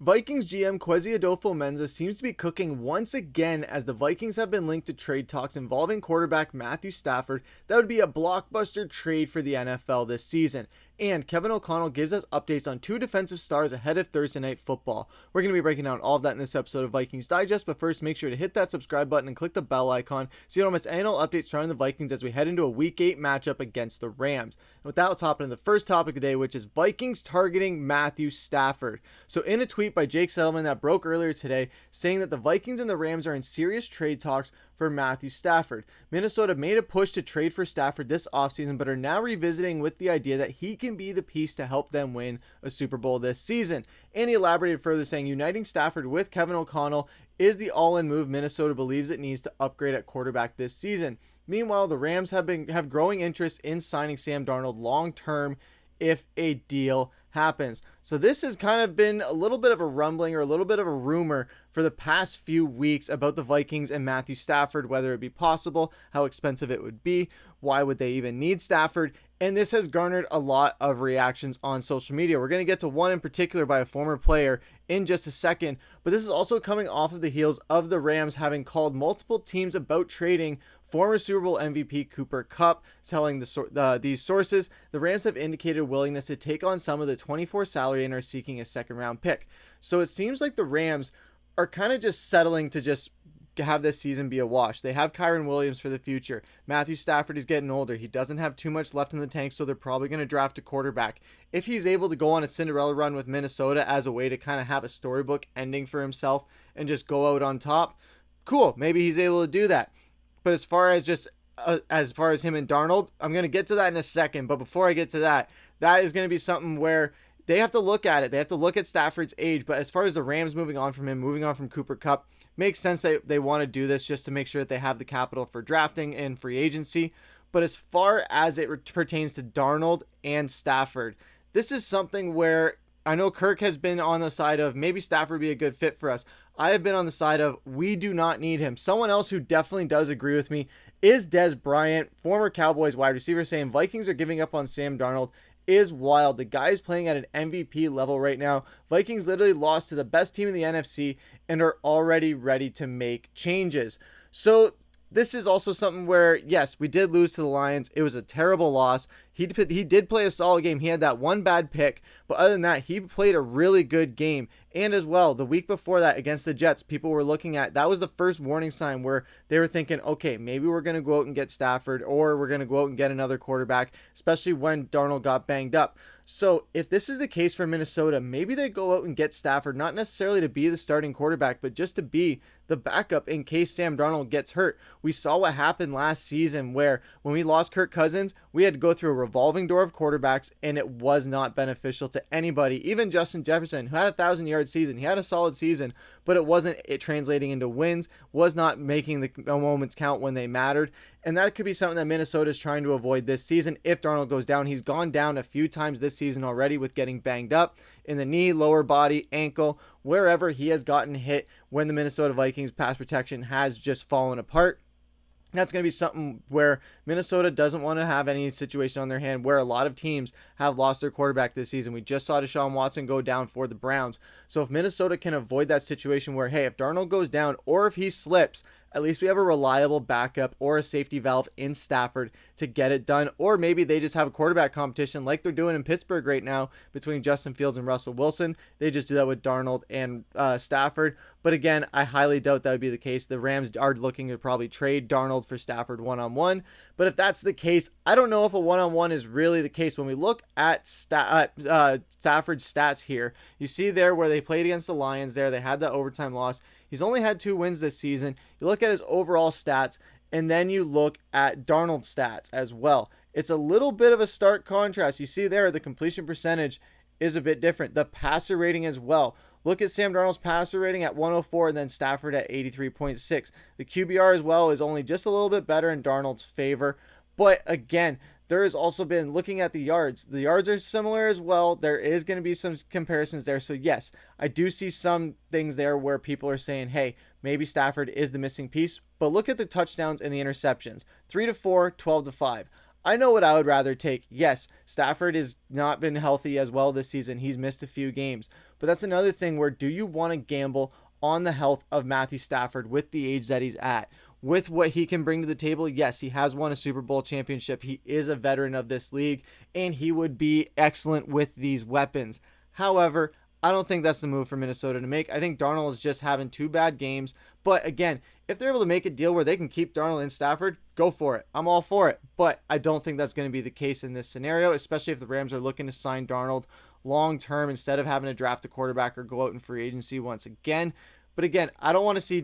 Vikings GM Kwesi Adofo-Mensah seems to be cooking once again as the Vikings have been linked to trade talks involving quarterback Matthew Stafford that would be a blockbuster trade for the NFL this season. And Kevin O'Connell gives us updates on two defensive stars ahead of Thursday Night Football. We're going to be breaking down all of that in this episode of Vikings Digest, but first make sure to hit that subscribe button and click the bell icon so you don't miss any updates surrounding the Vikings as we head into a Week 8 matchup against the Rams. And with that, let's hop into the first topic of the day, which is Vikings targeting Matthew Stafford. So in a tweet by Jake Settleman that broke earlier today, saying that the Vikings and the Rams are in serious trade talks for Matthew Stafford. Minnesota made a push to trade for Stafford this offseason, but are now revisiting with the idea that he can be the piece to help them win a Super Bowl this season. And he elaborated further, saying uniting Stafford with Kevin O'Connell is the all-in move Minnesota believes it needs to upgrade at quarterback this season. Meanwhile, the Rams have growing interest in signing Sam Darnold long-term if a deal happens. So this has kind of been a little bit of a rumbling or a little bit of a rumor for the past few weeks about the Vikings and Matthew Stafford, whether it be possible, how expensive it would be, why would they even need Stafford, and this has garnered a lot of reactions on social media. We're going to get to one in particular by a former player in just a second, but this is also coming off of the heels of the Rams having called multiple teams about trading former Super Bowl MVP Cooper Kupp. Telling these sources, the Rams have indicated willingness to take on some of the 24 salary and are seeking a second round pick. So it seems like the Rams are kind of just settling to just have this season be a wash. They have Kyren Williams for the future. Matthew Stafford is getting older. He doesn't have too much left in the tank, so they're probably going to draft a quarterback. If he's able to go on a Cinderella run with Minnesota as a way to kind of have a storybook ending for himself and just go out on top, cool. Maybe he's able to do that. But as far as him and Darnold, I'm going to get to that in a second. But before I get to that, that is going to be something where they have to look at it. They have to look at Stafford's age. But as far as the Rams moving on from him, moving on from Cooper Kupp, makes sense that they want to do this just to make sure that they have the capital for drafting and free agency. But as far as it pertains to Darnold and Stafford, this is something where I know Kirk has been on the side of maybe Stafford would be a good fit for us. I have been on the side of we do not need him. Someone else who definitely does agree with me is Dez Bryant, former Cowboys wide receiver, saying Vikings are giving up on Sam Darnold is wild. The guy is playing at an MVP level right now. Vikings literally lost to the best team in the NFC and are already ready to make changes. So this is also something where, yes, we did lose to the Lions. It was a terrible loss. He did play a solid game. He had that one bad pick, but other than that, he played a really good game. And as well, the week before that against the Jets, people were looking at, that was the first warning sign where they were thinking, okay, maybe we're going to go out and get Stafford, or we're going to go out and get another quarterback, especially when Darnold got banged up. So if this is the case for Minnesota, maybe they go out and get Stafford, not necessarily to be the starting quarterback, but just to be the backup in case Sam Darnold gets hurt. We saw what happened last season where when we lost Kirk Cousins, we had to go through a revolving door of quarterbacks, and it was not beneficial to anybody. Even Justin Jefferson, who had a 1,000-yard season, he had a solid season, but it wasn't translating into wins, was not making the moments count when they mattered. And that could be something that Minnesota is trying to avoid this season if Darnold goes down. He's gone down a few times this season already with getting banged up in the knee, lower body, ankle, wherever he has gotten hit when the Minnesota Vikings pass protection has just fallen apart. That's going to be something where Minnesota doesn't want to have any situation on their hand where a lot of teams have lost their quarterback this season. We just saw Deshaun Watson go down for the Browns. So if Minnesota can avoid that situation where, hey, if Darnold goes down or if he slips, at least we have a reliable backup or a safety valve in Stafford to get it done. Or maybe they just have a quarterback competition like they're doing in Pittsburgh right now between Justin Fields and Russell Wilson. They just do that with Darnold and Stafford. But again, I highly doubt that would be the case. The Rams are looking to probably trade Darnold for Stafford one-on-one. But if that's the case, I don't know if a one-on-one is really the case. When we look at Stafford's stats here, you see there where they played against the Lions there, they had that overtime loss. He's only had 2 wins this season. You look at his overall stats, and then you look at Darnold's stats as well. It's a little bit of a stark contrast. You see there the completion percentage is a bit different. The passer rating as well. Look at Sam Darnold's passer rating at 104 and then Stafford at 83.6. The QBR as well is only just a little bit better in Darnold's favor. But again, there has also been looking at the yards. The yards are similar as well. There is going to be some comparisons there. So yes, I do see some things there where people are saying, hey, maybe Stafford is the missing piece. But look at the touchdowns and the interceptions. 3-4, 12-5. I know what I would rather take. Yes, Stafford has not been healthy as well this season. He's missed a few games. But that's another thing where do you want to gamble on the health of Matthew Stafford with the age that he's at? With what he can bring to the table, yes, he has won a Super Bowl championship. He is a veteran of this league, and he would be excellent with these weapons. However, I don't think that's the move for Minnesota to make. I think Darnold is just having 2 bad games. But again, if they're able to make a deal where they can keep Darnold and Stafford, go for it. I'm all for it. But I don't think that's going to be the case in this scenario, especially if the Rams are looking to sign Darnold long term instead of having to draft a quarterback or go out in free agency once again. But again, I honestly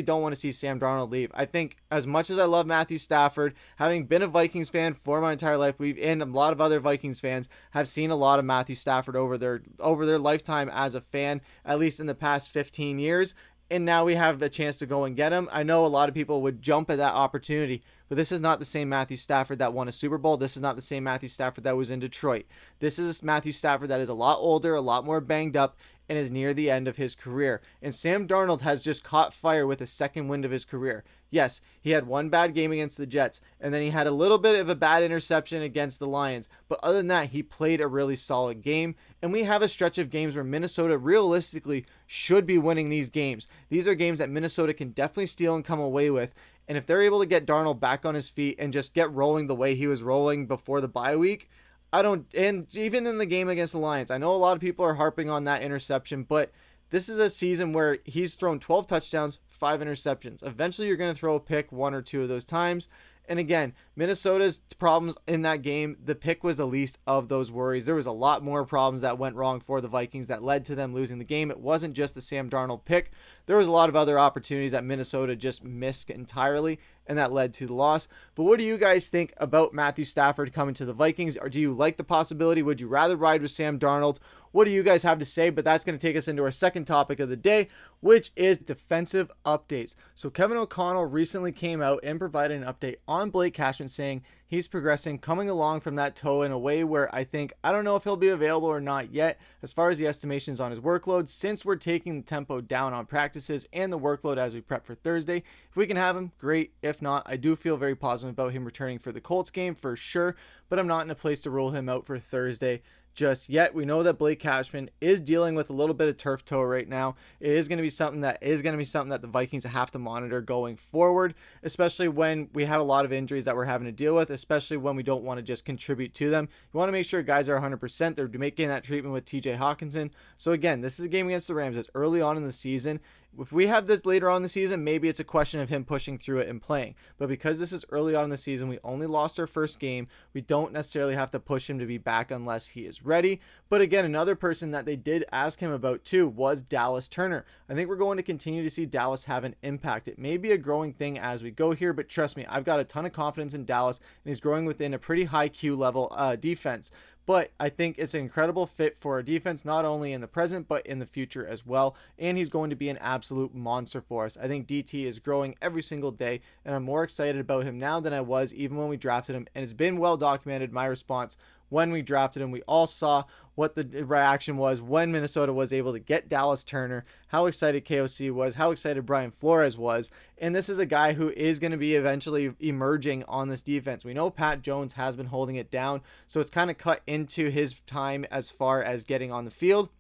don't want to see Sam Darnold leave. I think as much as I love Matthew Stafford, having been a Vikings fan for my entire life, and a lot of other Vikings fans have seen a lot of Matthew Stafford over their lifetime as a fan, at least in the past 15 years. And now we have the chance to go and get him. I know a lot of people would jump at that opportunity, but this is not the same Matthew Stafford that won a Super Bowl. This is not the same Matthew Stafford that was in Detroit. This is Matthew Stafford that is a lot older, a lot more banged up, and is near the end of his career. And Sam Darnold has just caught fire with a second wind of his career. Yes, he had 1 bad game against the Jets, and then he had a little bit of a bad interception against the Lions. But other than that, he played a really solid game, and we have a stretch of games where Minnesota realistically should be winning these games. These are games that Minnesota can definitely steal and come away with. And if they're able to get Darnold back on his feet and just get rolling the way he was rolling before the bye week, and even in the game against the Lions, I know a lot of people are harping on that interception, but this is a season where he's thrown 12 touchdowns, 5 interceptions. Eventually, you're going to throw a pick 1 or 2 of those times. And again, Minnesota's problems in that game, the pick was the least of those worries. There was a lot more problems that went wrong for the Vikings that led to them losing the game. It wasn't just the Sam Darnold pick. There was a lot of other opportunities that Minnesota just missed entirely, and that led to the loss. But what do you guys think about Matthew Stafford coming to the Vikings? Or do you like the possibility? Would you rather ride with Sam Darnold? What do you guys have to say? But that's going to take us into our second topic of the day, which is defensive updates. So Kevin O'Connell recently came out and provided an update on Blake Cashman, saying he's progressing, coming along from that toe in a way where I don't know if he'll be available or not yet as far as the estimations on his workload, since we're taking the tempo down on practices and the workload as we prep for Thursday. If we can have him, great. If not, I do feel very positive about him returning for the Colts game for sure, but I'm not in a place to rule him out for Thursday just yet. We know that Blake Cashman is dealing with a little bit of turf toe right now. It is going to be something that the Vikings have to monitor going forward, especially when we have a lot of injuries that we're having to deal with, especially when we don't want to just contribute to them. You want to make sure guys are 100%. They're making that treatment with TJ Hawkinson. So again, this is a game against the Rams. It's early on in the season. If we have this later on in the season, maybe it's a question of him pushing through it and playing. But because this is early on in the season, we only lost our first game. We don't necessarily have to push him to be back unless he is ready. But again, another person that they did ask him about too was Dallas Turner. I think we're going to continue to see Dallas have an impact. It may be a growing thing as we go here, but trust me, I've got a ton of confidence in Dallas, and he's growing within a pretty high Q level defense. But I think it's an incredible fit for our defense, not only in the present, but in the future as well. And he's going to be an absolute monster for us. I think DT is growing every single day, and I'm more excited about him now than I was even when we drafted him. And it's been well documented, my response when we drafted him. We all saw what the reaction was when Minnesota was able to get Dallas Turner, how excited KOC was, how excited Brian Flores was. And this is a guy who is going to be eventually emerging on this defense. We know Pat Jones has been holding it down, so it's kind of cut into his time as far as getting on the field.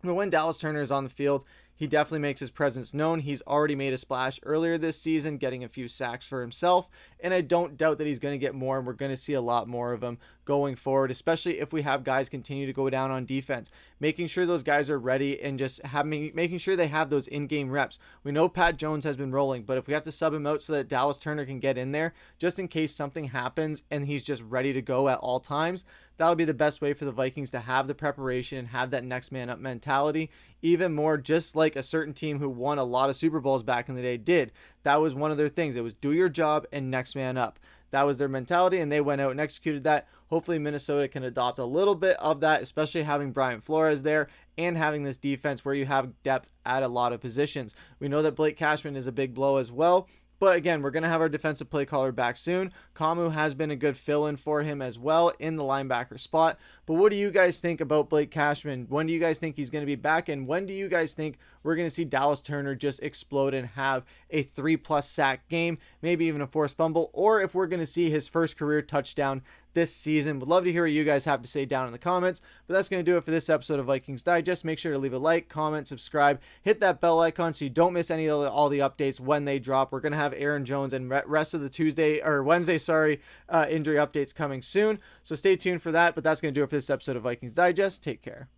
But when Dallas Turner is on the field, he definitely makes his presence known. He's already made a splash earlier this season, getting a few sacks for himself, and I don't doubt that he's going to get more, and we're going to see a lot more of him going forward, especially if we have guys continue to go down on defense, making sure those guys are ready and just making sure they have those in-game reps. We know Pat Jones has been rolling, but if we have to sub him out so that Dallas Turner can get in there, just in case something happens and he's just ready to go at all times, that'll be the best way for the Vikings to have the preparation and have that next man up mentality, even more just like a certain team who won a lot of Super Bowls back in the day did. That was one of their things. It was do your job and next man up. That was their mentality, and they went out and executed that. Hopefully Minnesota can adopt a little bit of that, especially having Brian Flores there and having this defense where you have depth at a lot of positions. We know that Blake Cashman is a big blow as well, But again, we're going to have our defensive play caller back soon. Kamu has been a good fill-in for him as well in the linebacker spot. But what do you guys think about Blake Cashman? When do you guys think he's going to be back? And when do you guys think we're going to see Dallas Turner just explode and have a 3+ sack game, maybe even a forced fumble, or if we're going to see his first career touchdown this season? Would love to hear what you guys have to say down in the comments. But that's going to do it for this episode of Vikings Digest. Make sure to leave a like, comment, subscribe, hit that bell icon so you don't miss any of all the updates when they drop. We're going to have Aaron Jones and rest of the Wednesday injury updates coming soon. So stay tuned for that. But that's going to do it for this episode of Vikings Digest. Take care.